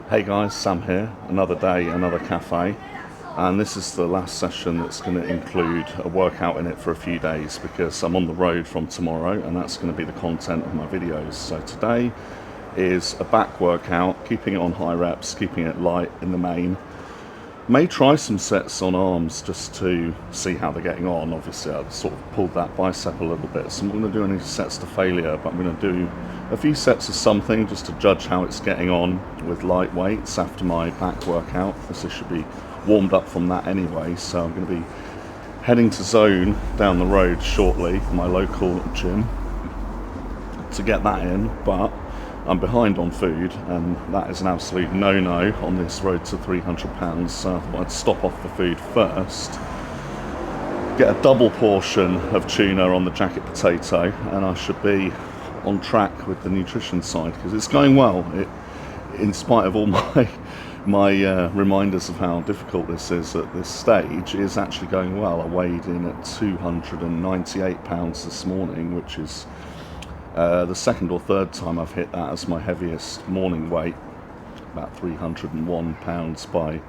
Hey guys, Sam here. Another day, another cafe, and this is the last session that's going to include a workout in it for a few days because I'm on the road from tomorrow and that's going to be the content of my videos. So today is a back workout, keeping it on high reps, keeping it light in the main. May try some sets on arms just to see how they're getting on. Obviously I've sort of pulled that bicep a little bit, so I'm not going to do any sets to failure, but I'm going to do a few sets of something just to judge how it's getting on with light weights after my back workout, because I should be warmed up from that anyway. So I'm going to be heading to Zone down the road shortly, my local gym, to get that in, but I'm behind on food and that is an absolute no-no on this road to 300 pounds, so I thought I'd stop off the food first, get a double portion of tuna on the jacket potato, and I should be on track with the nutrition side because it's going well. In spite of all my reminders of how difficult this is at this stage, it is actually going well. I weighed in at 298 pounds this morning, which is the second or third time I've hit that as my heaviest morning weight, about 301 pounds by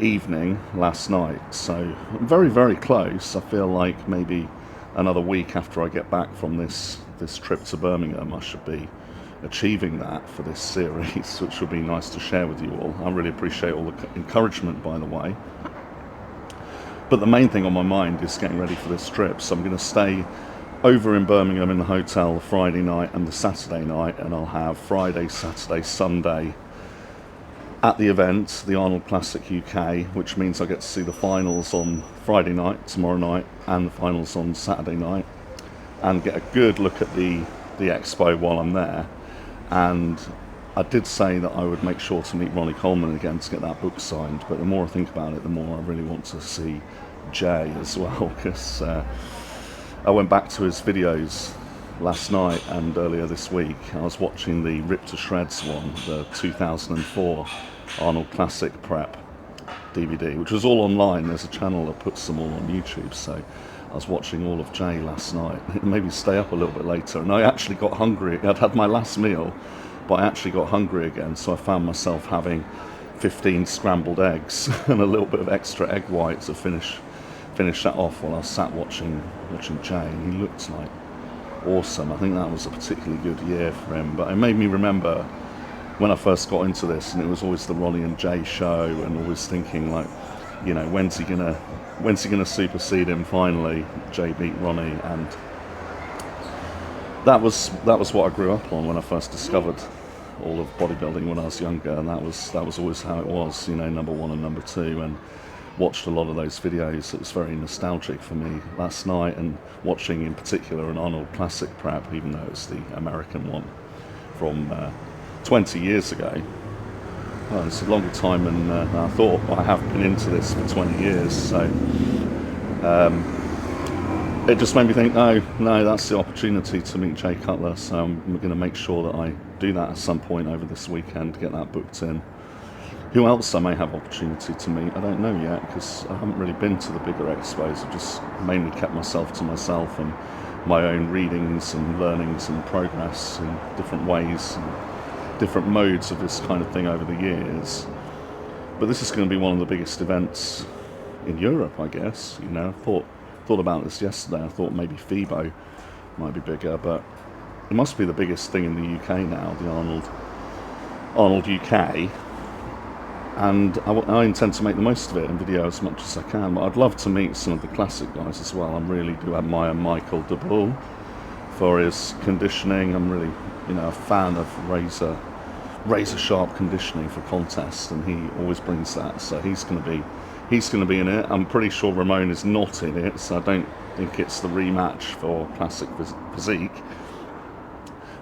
evening last night. So I'm very, very close. I feel like maybe another week after I get back from this trip to Birmingham, I should be achieving that for this series, which will be nice to share with you all. I really appreciate all the encouragement, by the way. But the main thing on my mind is getting ready for this trip, so I'm going to stay over in Birmingham in the hotel the Friday night and the Saturday night, and I'll have Friday, Saturday, Sunday at the event, the Arnold Classic UK, which means I get to see the finals on Friday night, tomorrow night, and the finals on Saturday night, and get a good look at the expo while I'm there. And I did say that I would make sure to meet Ronnie Coleman again to get that book signed, but the more I think about it, the more I really want to see Jay as well, because I went back to his videos last night and earlier this week. I was watching the Rip to Shreds one, the 2004 Arnold Classic Prep DVD, which was all online. There's a channel that puts them all on YouTube, so I was watching all of Jay last night. It made me stay up a little bit later, and I actually got hungry. I'd had my last meal, but I actually got hungry again, so I found myself having 15 scrambled eggs and a little bit of extra egg white to finish that off while I was sat watching Jay, and he looked like awesome. I think that was a particularly good year for him, but it made me remember when I first got into this, and it was always the Ronnie and Jay show, and always thinking like, you know, when's he gonna supersede him finally? Jay beat Ronnie, and that was what I grew up on when I first discovered all of bodybuilding when I was younger, and that was always how it was, you know, number one and number two, and watched a lot of those videos. It was very nostalgic for me last night, and watching in particular an Arnold Classic Prep, even though it's the American one from 20 years ago. Well, it's a longer time than I thought. I have been into this for 20 years, so it just made me think, no, that's the opportunity to meet Jay Cutler, so I'm going to make sure that I do that at some point over this weekend, get that booked in. Who else I may have opportunity to meet, I don't know yet, because I haven't really been to the bigger expos. I've just mainly kept myself to myself and my own readings and learnings and progress in different ways and different modes of this kind of thing over the years. But this is going to be one of the biggest events in Europe, I guess. You know, I thought about this yesterday. I thought maybe FIBO might be bigger, but it must be the biggest thing in the UK now, the Arnold UK. And I intend to make the most of it and video as much as I can. But I'd love to meet some of the classic guys as well. I really do admire Michael de Bull for his conditioning. I'm really, you know, a fan of razor sharp conditioning for contests, and he always brings that. So he's going to be in it. I'm pretty sure Ramon is not in it, so I don't think it's the rematch for classic physique.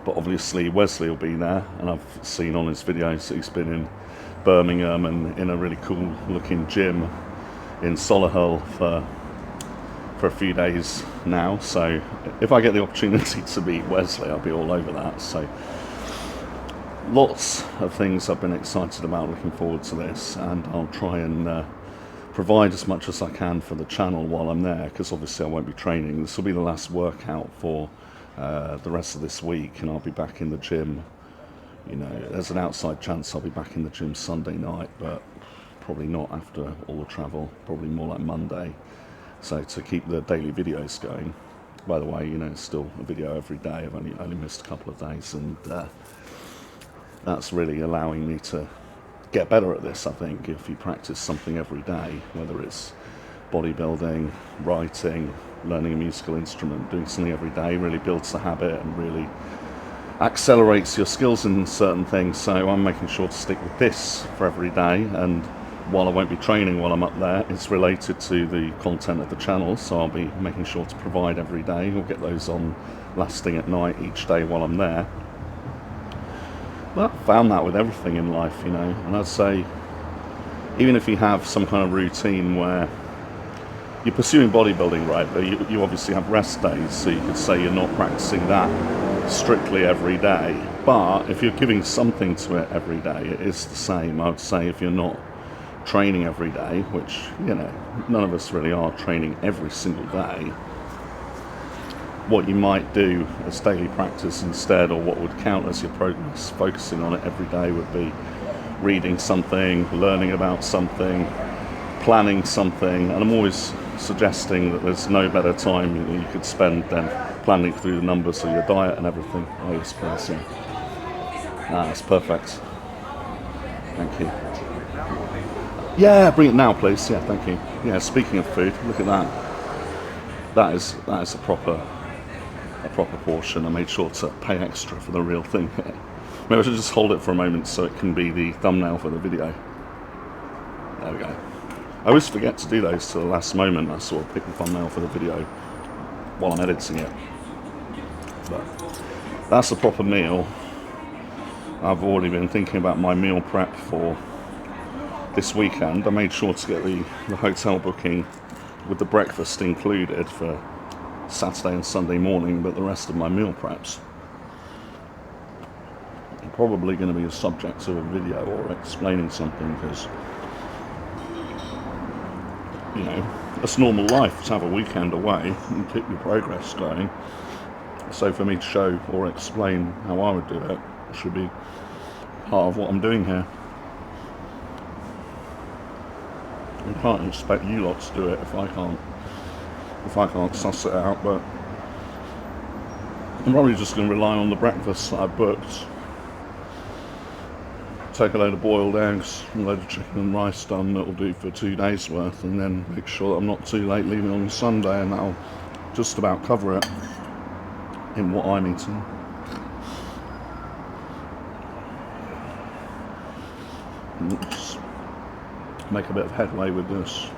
But obviously Wesley will be there, and I've seen on his videos that he's been in Birmingham and in a really cool looking gym in Solihull for a few days now. So if I get the opportunity to meet Wesley, I'll be all over that. So lots of things I've been excited about, looking forward to this, and I'll try and provide as much as I can for the channel while I'm there, because obviously I won't be training. This will be the last workout for the rest of this week, and I'll be back in the gym You know, there's an outside chance I'll be back in the gym Sunday night, but probably not after all the travel, probably more like Monday. So to keep the daily videos going, by the way, you know, it's still a video every day. I've only missed a couple of days, and that's really allowing me to get better at this. I think if you practice something every day, whether it's bodybuilding, writing, learning a musical instrument, doing something every day really builds the habit and really accelerates your skills in certain things. So I'm making sure to stick with this for every day, and while I won't be training while I'm up there, it's related to the content of the channel, so I'll be making sure to provide every day. We'll get those on lasting at night each day while I'm there. But I found that with everything in life, you know, and I'd say even if you have some kind of routine where you're pursuing bodybuilding, right, but you obviously have rest days, so you could say you're not practicing that strictly every day, but if you're giving something to it every day, it is the same. I would say if you're not training every day, which, you know, none of us really are training every single day, what you might do as daily practice instead, or what would count as your progress, focusing on it every day, would be reading something, learning about something, planning something. And I'm always suggesting that there's no better time you could spend than planning through the numbers of your diet and everything. Oh, yes, please, yeah. Ah, that's perfect. Thank you. Yeah, bring it now, please. Yeah, thank you. Yeah, speaking of food, look at that. That is a proper portion. I made sure to pay extra for the real thing. Maybe I should just hold it for a moment so it can be the thumbnail for the video. There we go. I always forget to do those to the last moment. I sort of pick the thumbnail for the video while I'm editing it. But that's a proper meal. I've already been thinking about my meal prep for this weekend. I made sure to get the hotel booking with the breakfast included for Saturday and Sunday morning, but the rest of my meal preps are probably going to be a subject of a video or explaining something, because, you know, it's normal life to have a weekend away and keep your progress going. So for me to show or explain how I would do it should be part of what I'm doing here. I can't expect you lot to do it if I can't suss it out, but I'm probably just going to rely on the breakfast that I've booked. Take a load of boiled eggs, a load of chicken and rice done, that'll do for 2 days worth, and then make sure that I'm not too late leaving on Sunday, and that'll just about cover it in what I'm eating. Let's make a bit of headway with this.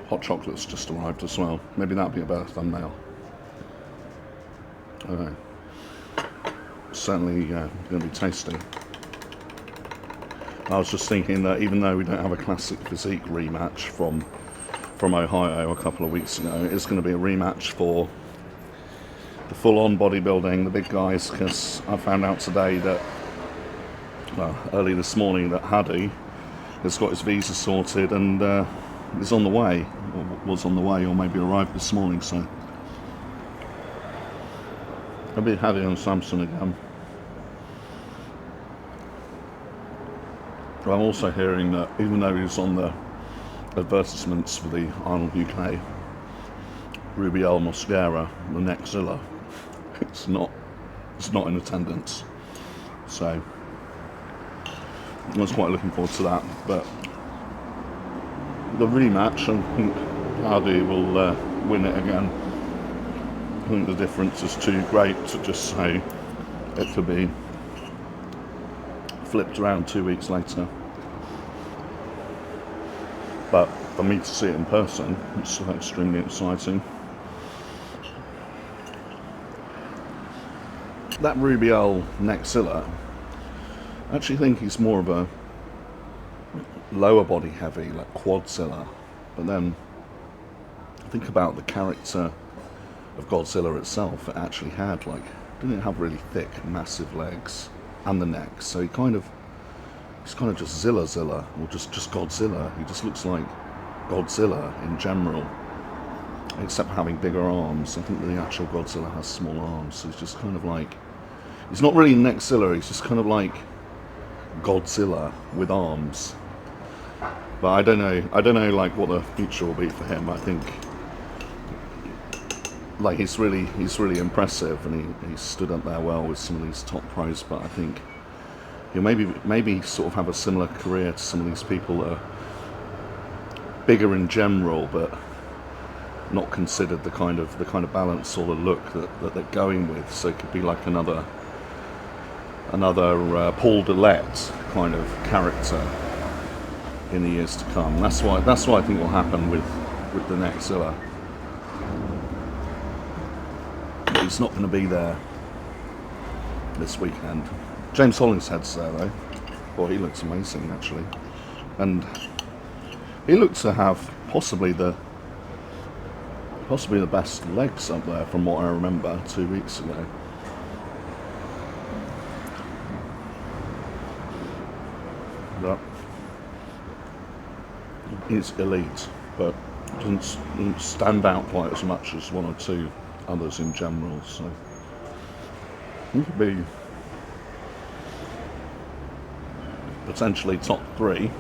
Hot chocolate's just arrived as well. Maybe that'll be a better thumbnail. Okay. Certainly going to be tasty. I was just thinking that even though we don't have a classic physique rematch from Ohio a couple of weeks ago, it's going to be a rematch for the full-on bodybuilding, the big guys, because I found out today that, well, early this morning, that Hadi has got his visa sorted and is on the way, or was on the way, or maybe arrived this morning, so I'll be Hadi on Samson again. But I'm also hearing that even though he's on the advertisements for the Arnold UK, Rubiel Mosquera, the Nexzilla, it's not in attendance. So I was quite looking forward to that. But the rematch, I think Hadi will win it again. I think the difference is too great to just say it could be flipped around 2 weeks later. But for me to see it in person, it's extremely exciting. That Rubiel Nexzilla, I actually think he's more of a lower body heavy, like Quadzilla. But then think about the character of Godzilla itself. It actually had, like, didn't it have really thick, massive legs and the neck? So he's kind of just Zilla, or just Godzilla. He just looks like Godzilla in general, except for having bigger arms. I think the actual Godzilla has small arms, so he's just kind of like, He's not really Nextzilla, he's just kind of like Godzilla with arms. But I don't know like what the future will be for him. I think like he's really impressive, and he stood up there well with some of these top pros, but I think he'll maybe sort of have a similar career to some of these people that are bigger in general, but not considered the kind of balance or the look that they're going with. So it could be like another Paul Dillette kind of character in the years to come. That's what I think will happen with the Nextzilla. But he's not going to be there this weekend. James Hollingshead's there though. Boy, he looks amazing actually, and he looked to have possibly the best legs up there from what I remember 2 weeks ago. But he's elite, but doesn't stand out quite as much as one or two others in general, so he could be potentially top 3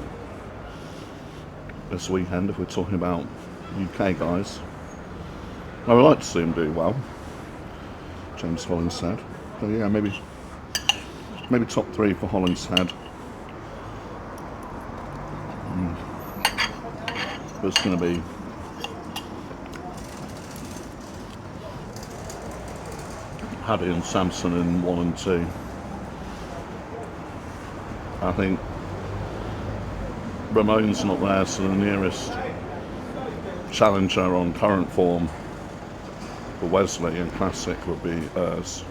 this weekend if we're talking about UK guys. I would like to see him do well, James Hollingshead. So yeah, maybe top 3 for Hollingshead. But it's going to be Paddy and Samson in 1 and 2. I think Ramon's not there, so the nearest challenger on current form for Wesley and Classic would be Urs.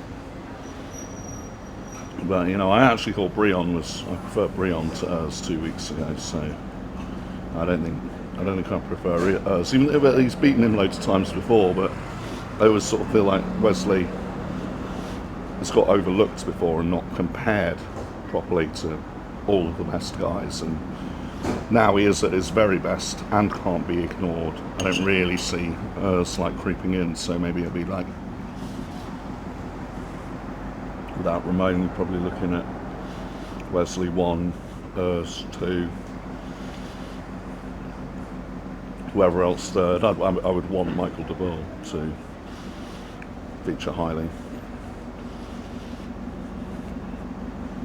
But you know, I actually thought I preferred Brion to Urs 2 weeks ago, so I don't think I prefer Urs, even though he's beaten him loads of times before. But I always sort of feel like Wesley has got overlooked before and not compared properly to all of the best guys, and now he is at his very best and can't be ignored. I don't really see Urs like creeping in, so maybe it'll be like, without Ramon, we're probably looking at Wesley 1, Urs 2, whoever else third. I would want Michael de Bull to feature highly.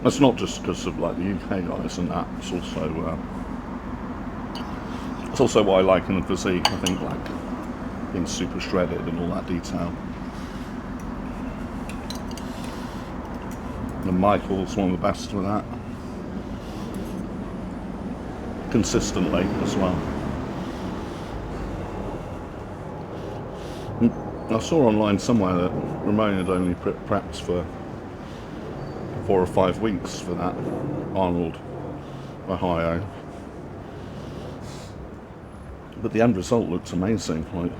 That's not just because of like the UK guys and that. It's also what I like in the physique. I think like being super shredded and all that detail. And Michael's one of the best with that. Consistently as well. I saw online somewhere that Ramon had only prepped for 4 or 5 weeks for that Arnold, Ohio. But the end result looks amazing. Like,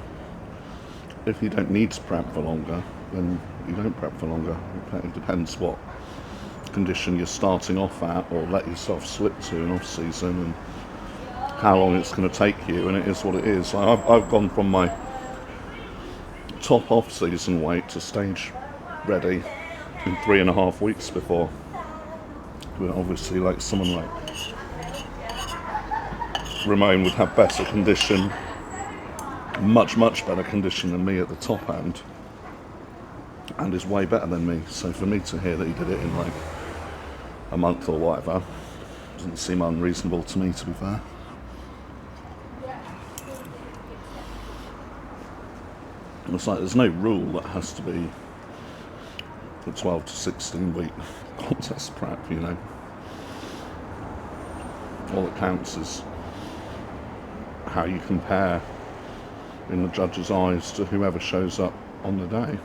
if you don't need to prep for longer, then you don't prep for longer. It depends what condition you're starting off at, or let yourself slip to in off season, and how long it's going to take you. And it is what it is. I've gone from my top off season weight to stage ready in 3.5 weeks before. But obviously, like someone like Ramon would have better condition, much better condition than me at the top end, and is way better than me. So for me to hear that he did it in like a month or whatever doesn't seem unreasonable to me, to be fair. It's like there's no rule that has to be the 12 to 16 week contest prep, you know. All that counts is how you compare in the judge's eyes to whoever shows up on the day.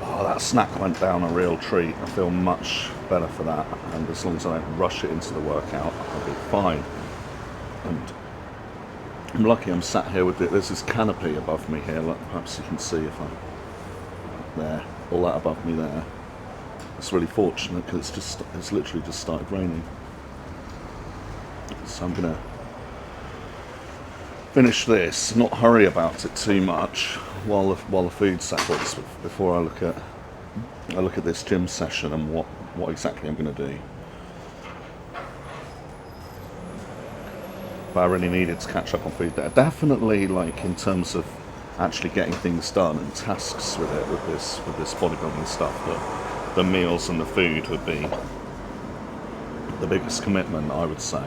Oh, that snack went down a real treat. I feel much better for that, and as long as I don't rush it into the workout, I'll be fine. And I'm lucky I'm sat here with it. There's this canopy above me here. Look, perhaps you can see if I'm there. All that above me there. It's really fortunate because it's literally just started raining. So I'm gonna finish this, not hurry about it too much while the food settles before I look at this gym session and what exactly I'm going to do. But I really needed to catch up on food there. Definitely, like in terms of actually getting things done and tasks with it, with this bodybuilding stuff, the meals and the food would be the biggest commitment, I would say.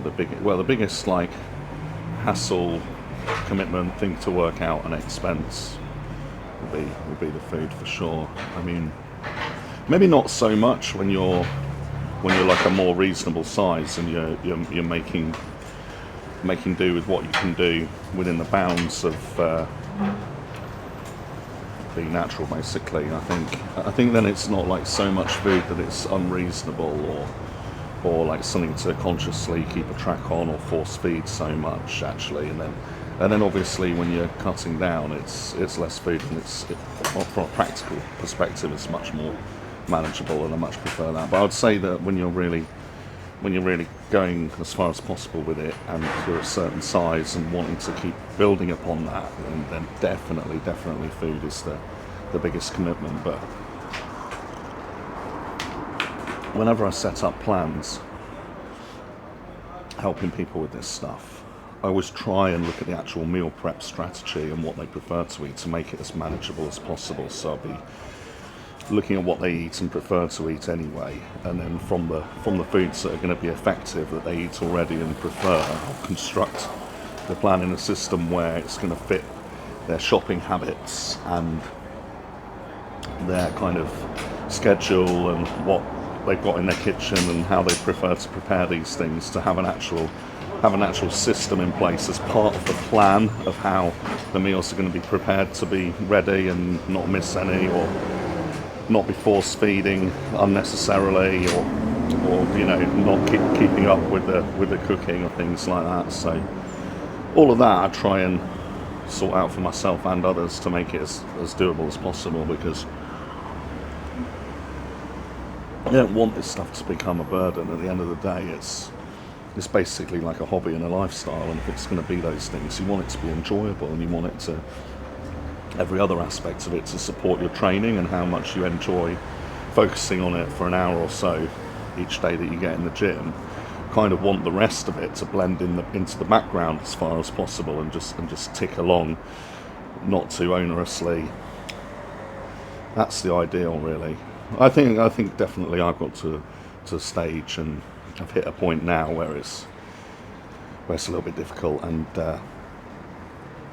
The biggest like hassle, commitment, thing to work out and expense would be the food for sure. I mean, maybe not so much when you're like a more reasonable size and you're making do with what you can do within the bounds of being natural, basically. I think then it's not like so much food that it's unreasonable or like something to consciously keep a track on or force feed so much, actually. And then obviously when you're cutting down, it's less food, and from a practical perspective, it's much more manageable, and I much prefer that. But I would say that when you're really going as far as possible with it, and you're a certain size and wanting to keep building upon that, then definitely food is the biggest commitment. But whenever I set up plans helping people with this stuff, I always try and look at the actual meal prep strategy and what they prefer to eat to make it as manageable as possible. So I'll be looking at what they eat and prefer to eat anyway, and then from the foods that are going to be effective that they eat already and prefer, I'll construct the plan in a system where it's going to fit their shopping habits and their kind of schedule and what they've got in their kitchen and how they prefer to prepare these things, to have an actual system in place as part of the plan of how the meals are going to be prepared to be ready and not miss any, or not be force feeding unnecessarily, or not keeping up with the cooking or things like that. So all of that I try and sort out for myself and others to make it as doable as possible, because I don't want this stuff to become a burden. At the end of the day, it's basically like a hobby and a lifestyle, and if it's going to be those things, you want it to be enjoyable, and you want it to, every other aspect of it, to support your training and how much you enjoy focusing on it for an hour or so each day that you get in the gym. Kind of want the rest of it to blend into the background as far as possible, and just tick along, not too onerously. That's the ideal, really. I think definitely I've got to a stage, and I've hit a point now where it's a little bit difficult, and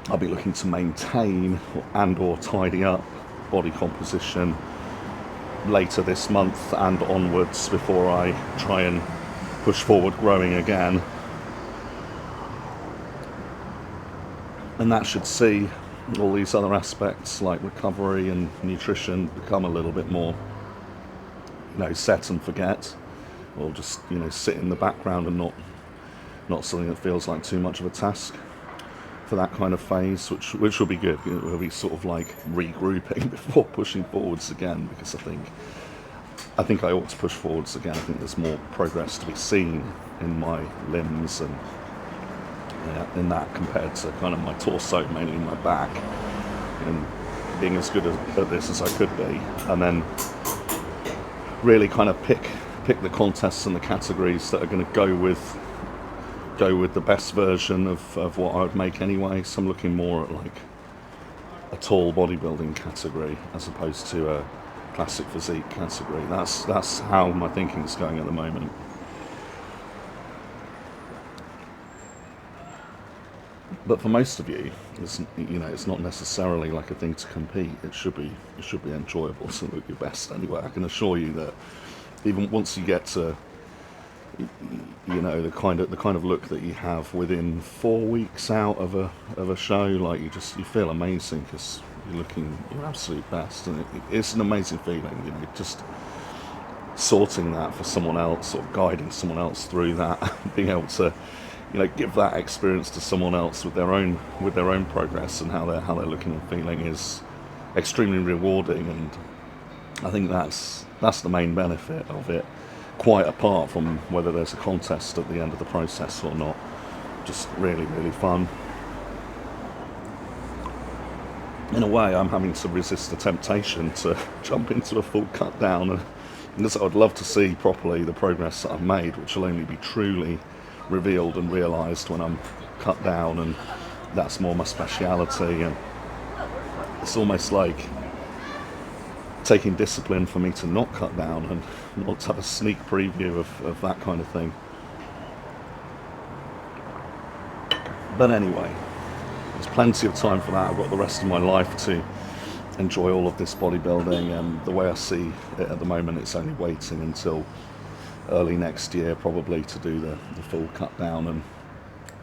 I'll be looking to maintain or tidy up body composition later this month and onwards before I try and push forward growing again. And that should see all these other aspects like recovery and nutrition become a little bit more, set and forget, or just sit in the background, and not something that feels like too much of a task for that kind of phase, which will be good. It will be sort of like regrouping before pushing forwards again, because I think I ought to push forwards again. I think there's more progress to be seen in my limbs and in that compared to kind of my torso, mainly my back, and being as good at this as I could be, and then really kind of pick the contests and the categories that are going to go with the best version of what I would make anyway. So I'm looking more at like a tall bodybuilding category as opposed to a classic physique category. That's how my thinking's going at the moment. But for most of you, it's not necessarily like a thing to compete. It should be enjoyable, so look your best anyway. I can assure you that even once you get to the kind of look that you have within 4 weeks out of a show, like you feel amazing, because you're looking your absolute best, and it's an amazing feeling. Just sorting that for someone else or guiding someone else through that, being able to give that experience to someone else with their own progress and how they're looking and feeling is extremely rewarding. And I think that's the main benefit of it, quite apart from whether there's a contest at the end of the process or not. just really, really fun. In a way, I'm having to resist the temptation to jump into a full cut down, and because I would love to see properly the progress that I've made, which will only be truly revealed and realised when I'm cut down, and that's more my speciality. And it's almost like taking discipline for me to not cut down and not to have a sneak preview of that kind of thing. But anyway, there's plenty of time for that. I've got the rest of my life to enjoy all of this bodybuilding, and the way I see it at the moment, it's only waiting until early next year probably to do the full cut down and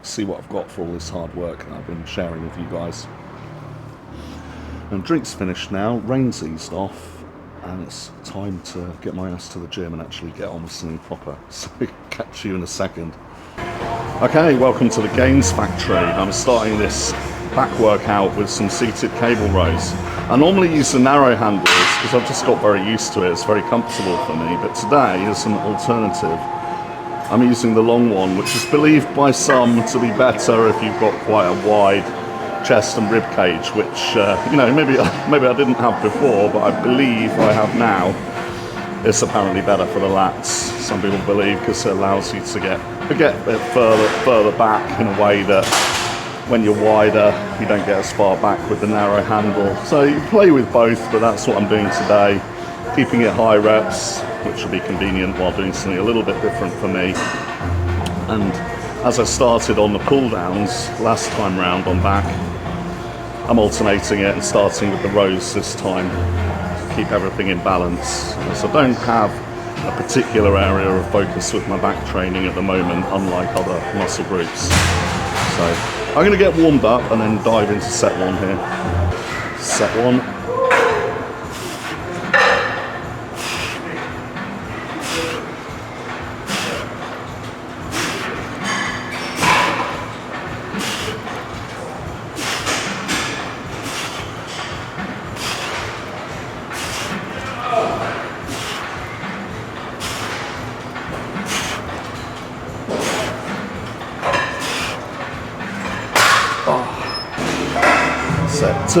see what I've got for all this hard work that I've been sharing with you guys. And drink's finished now, rain's eased off, and it's time to get my ass to the gym and actually get on with something proper. So catch you in a second. Okay, welcome to the Gains Factory. I'm starting this back workout with some seated cable rows. I normally use the narrow handles because I've just got very used to it. It's very comfortable for me, but today is an alternative. I'm using the long one, which is believed by some to be better if you've got quite a wide chest and rib cage, which you know, maybe I didn't have before, but I believe I have now. It's apparently better for the lats, some people believe, because it allows you to get a bit further back in a way that when you're wider, you don't get as far back with the narrow handle. So you play with both, but that's what I'm doing today, keeping it high reps, which will be convenient while doing something a little bit different for me. And as I started on the pull downs last time round on back, I'm alternating it and starting with the rows this time to keep everything in balance. So I don't have a particular area of focus with my back training at the moment, unlike other muscle groups. So I'm going to get warmed up and then dive into set one here. Set one. Set two.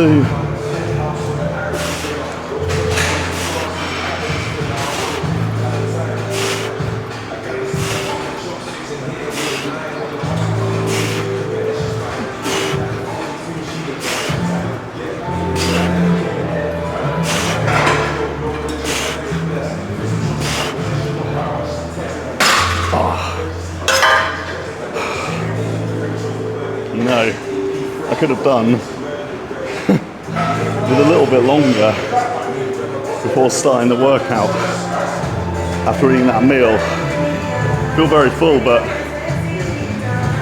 You know, I could have done with a little bit longer before starting the workout after eating that meal. I feel very full, but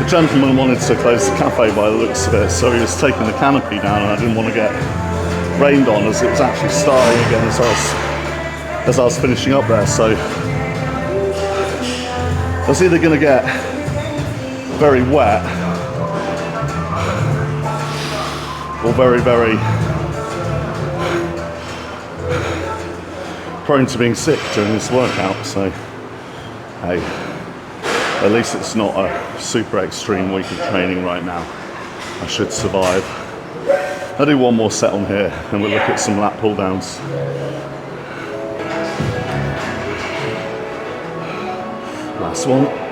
the gentleman wanted to close the cafe by the looks of it, so he was taking the canopy down, and I didn't want to get rained on as it was actually starting again as I was finishing up there. So I was either going to get very wet or very, very prone to being sick during this workout. So hey, at least it's not a super extreme week of training right now. I should survive. I'll do one more set on here and we'll look at some lat pull downs. Last one.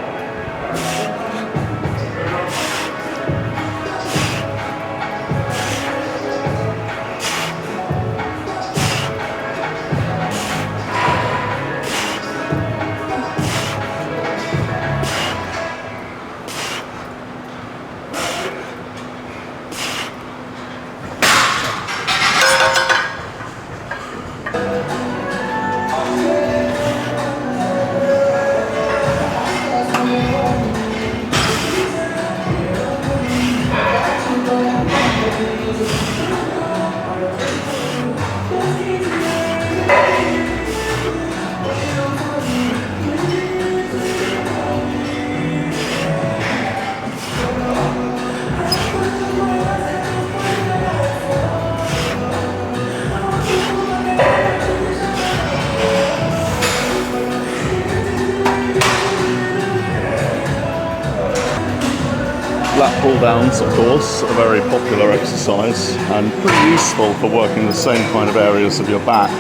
Lat pull downs, of course, a very popular exercise and pretty useful for working the same kind of areas of your back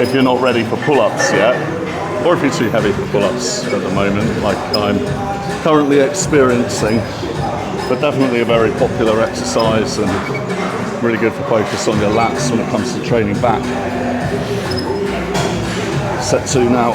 if you're not ready for pull-ups yet, or if you're too heavy for pull-ups at the moment, like I'm currently experiencing. But definitely a very popular exercise and really good for focus on your lats when it comes to training back. Set 2 now.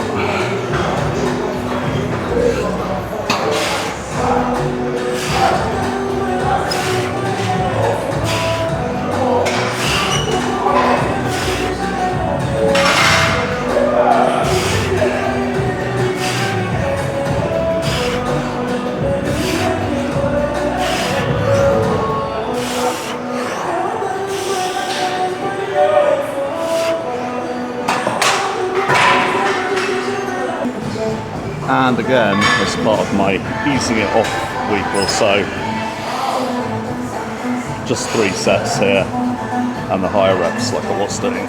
And again, as part of my easing it off week or so, just 3 sets here and the higher reps like I was doing.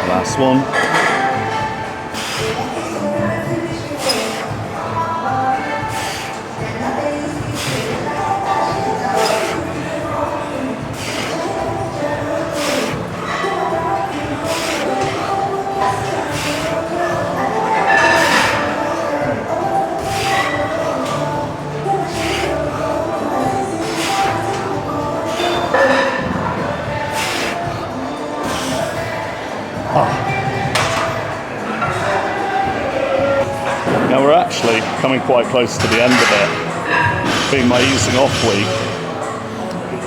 Last one. Now we're actually coming quite close to the end of it. Being my easing off week,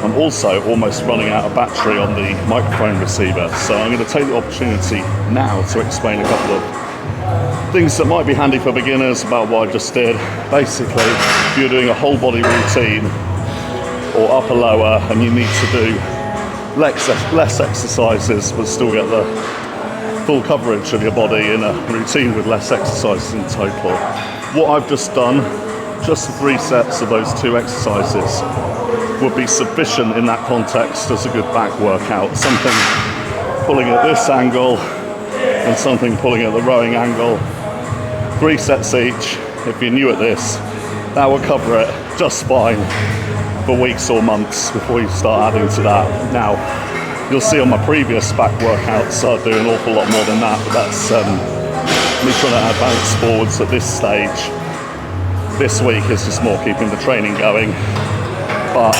I'm also almost running out of battery on the microphone receiver, so I'm going to take the opportunity now to explain a couple of things that might be handy for beginners about what I just did. Basically, if you're doing a whole body routine or upper lower and you need to do less exercises but still get the full coverage of your body in a routine with less exercises in total, what I've just done, just 3 sets of those 2 exercises would be sufficient in that context as a good back workout. Something pulling at this angle and something pulling at the rowing angle. 3 sets each. If you're new at this, that will cover it just fine for weeks or months before you start adding to that. Now, you'll see on my previous back workouts I do an awful lot more than that, but that's me trying to add balance forwards at this stage. This week is just more keeping the training going. But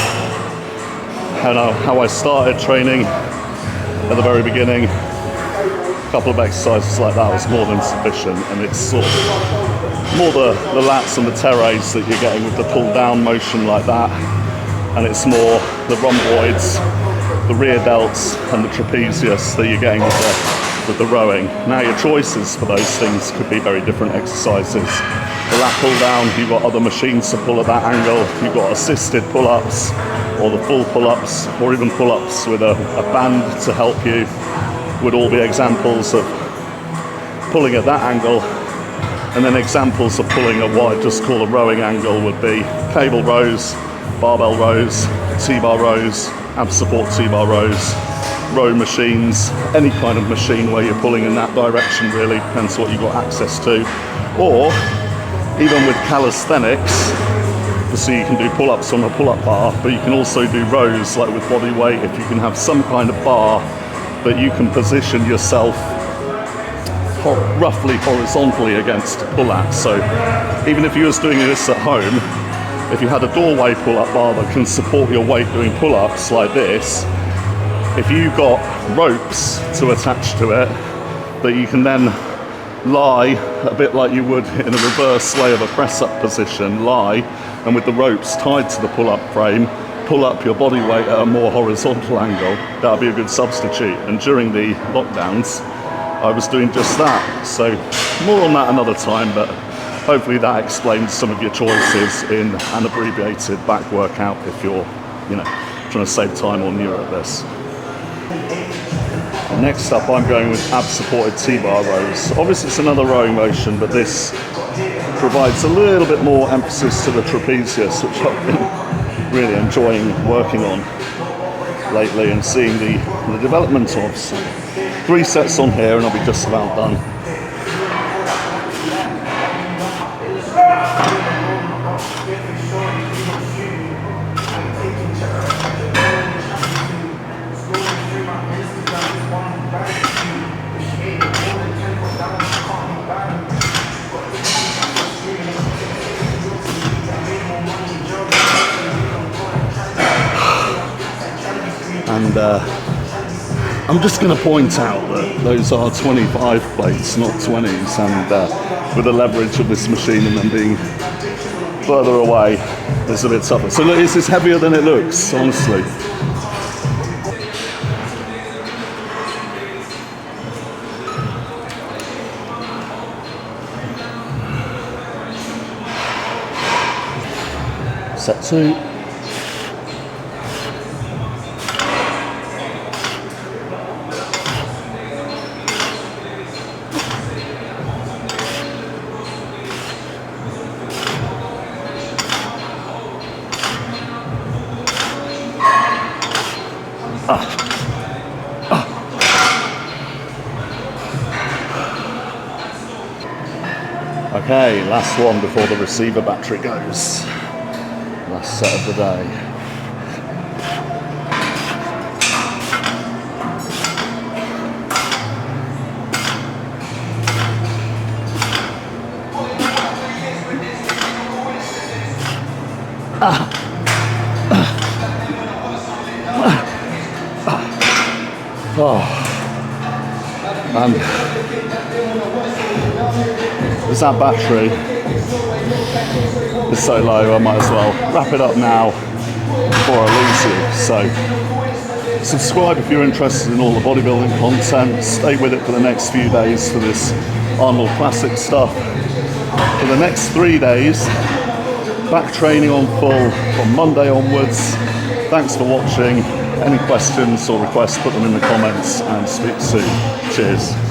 how I started training at the very beginning, a couple of exercises like that was more than sufficient, and it's sort of more the lats and the teres that you're getting with the pull down motion like that, and it's more the rhomboids, the rear delts and the trapezius that you're getting with the rowing. Now your choices for those things could be very different exercises. The lat pull down, you've got other machines to pull at that angle, you've got assisted pull-ups or the full pull-ups, or even pull-ups with a band to help you, would all be examples of pulling at that angle. And then examples of pulling at what I just call a rowing angle would be cable rows, barbell rows, T-bar rows, ab support T-bar rows, row machines, any kind of machine where you're pulling in that direction really, depends what you've got access to. Or even with calisthenics, so you can do pull-ups on a pull-up bar, but you can also do rows like with body weight if you can have some kind of bar that you can position yourself roughly horizontally against to pull at. So even if you was doing this at home, if you had a doorway pull-up bar that can support your weight doing pull-ups like this, if you got ropes to attach to it that you can then lie a bit like you would in a reverse lay of a press-up position, lie, and with the ropes tied to the pull-up frame, pull up your body weight at a more horizontal angle, that would be a good substitute. And during the lockdowns, I was doing just that. So more on that another time, but hopefully that explains some of your choices in an abbreviated back workout if you're, trying to save time or newer at this. Next up, I'm going with ab-supported T-bar rows. Obviously it's another rowing motion, but this provides a little bit more emphasis to the trapezius, which I've been really enjoying working on lately and seeing the development of. So 3 sets on here and I'll be just about done. And I'm just going to point out that those are 25 plates, not 20s, and with the leverage of this machine and them being further away, it's a bit tougher. So look, this is heavier than it looks, honestly. Set 2. Okay, last one before the receiver battery goes. Last set of the day. And as that battery is so low, I might as well wrap it up now before I lose you. So subscribe if you're interested in all the bodybuilding content. Stay with it for the next few days for this Arnold Classic stuff. For the next 3 days, back training on full from Monday onwards. Thanks for watching. Any questions or requests, put them in the comments, and speak soon. Cheers.